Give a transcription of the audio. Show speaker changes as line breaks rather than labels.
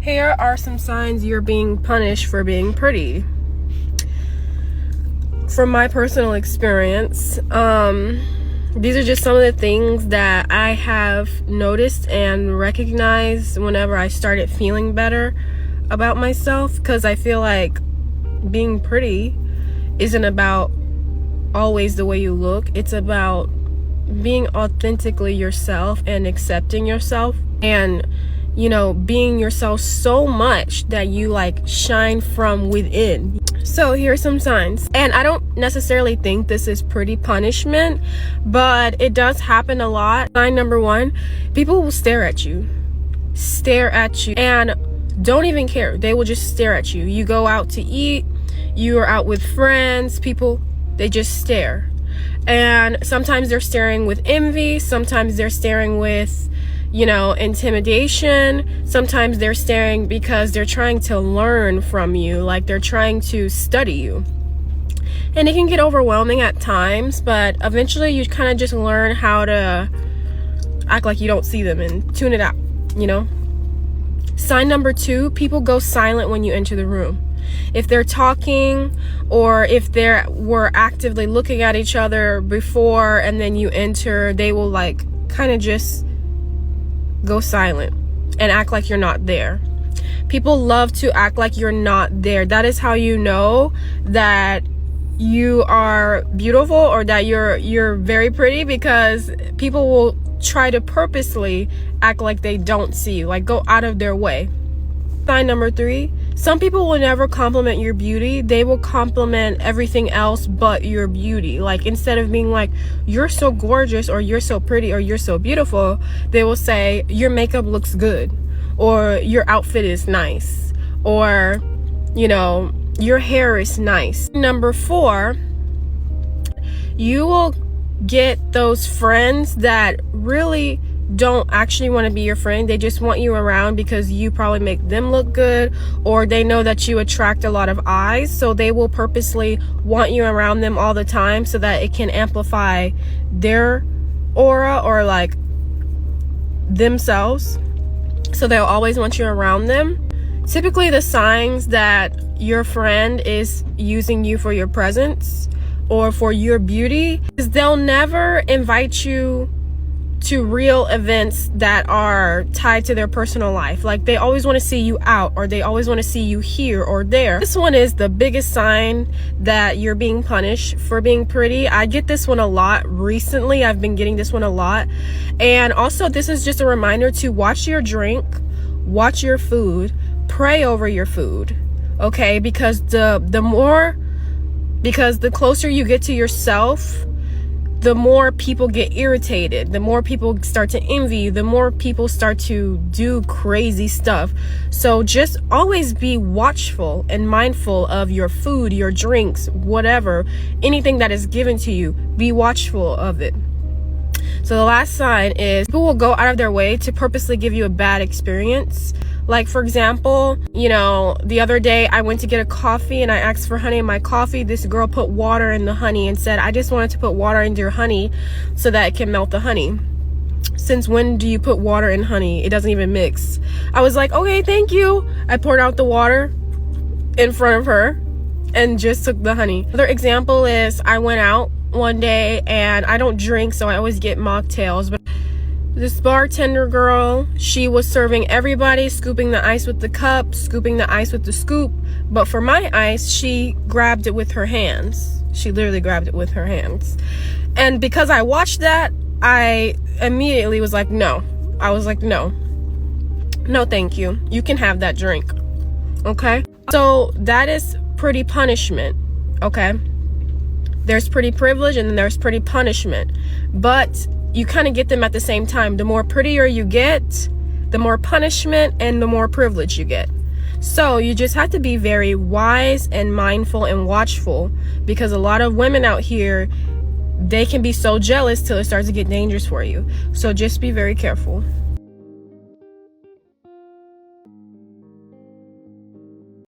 Here are some signs you're being punished for being pretty. From my personal experience, these are just some of the things that I have noticed and recognized whenever I started feeling better about myself, because I feel like being pretty isn't about always the way you look. It's about being authentically yourself and accepting yourself and, you know, being yourself so much that you like shine from within. So here's some signs, and I don't necessarily think this is pretty punishment, but it does happen a lot. Sign number one: people will stare at you and don't even care. They will just stare at you. You go out to eat, you are out with friends, people, they just stare. And sometimes they're staring with envy, sometimes they're staring with, you know, intimidation. Sometimes they're staring because they're trying to learn from you, like they're trying to study you. And it can get overwhelming at times, but eventually you kind of just learn how to act like you don't see them and tune it out, you know? Sign number two: people go silent when you enter the room. If they're talking or if they were actively looking at each other before and then you enter, they will like kind of just go silent and act like you're not there. People love to act like you're not there. That is how you know that you are beautiful or that you're very pretty, because people will try to purposely act like they don't see you, like go out of their way. Sign number three: some people will never compliment your beauty. They will compliment everything else but your beauty. Like, instead of being like, you're so gorgeous or you're so pretty or you're so beautiful, they will say your makeup looks good, or your outfit is nice, or, you know, your hair is nice. Number four: you will get those friends that really don't actually want to be your friend. They just want you around because you probably make them look good, or they know that you attract a lot of eyes, so they will purposely want you around them all the time so that it can amplify their aura or like themselves, so they'll always want you around them. Typically the signs that your friend is using you for your presence or for your beauty is they'll never invite you to real events that are tied to their personal life. Like, they always want to see you out, or they always want to see you here or there. This one is the biggest sign that you're being punished for being pretty. I get this one a lot recently. I've been getting this one a lot. And also, this is just a reminder to watch your drink, watch your food, pray over your food, okay? Because the closer you get to yourself, the more people get irritated, the more people start to envy you, the more people start to do crazy stuff. So just always be watchful and mindful of your food, your drinks, whatever, anything that is given to you, be watchful of it. So the last sign is people will go out of their way to purposely give you a bad experience. Like, for example, you know, the other day I went to get a coffee and I asked for honey in my coffee. This girl put water in the honey and said, I just wanted to put water into your honey so that it can melt the honey. Since when do you put water in honey? It doesn't even mix. I was like, okay, thank you. I poured out the water in front of her and just took the honey. Another example is I went out one day and I don't drink, so I always get mocktails, but this bartender girl, she was serving everybody, scooping the ice with the cup, scooping the ice with the scoop. But for my ice, she grabbed it with her hands. She literally grabbed it with her hands. And because I watched that, I immediately was like, no. I was like, no, thank you. You can have that drink. Okay? So that is pretty punishment. Okay? There's pretty privilege and then there's pretty punishment. But you kind of get them at the same time. The more prettier you get, the more punishment and the more privilege you get. So you just have to be very wise and mindful and watchful, because a lot of women out here, they can be so jealous till it starts to get dangerous for you. So just be very careful.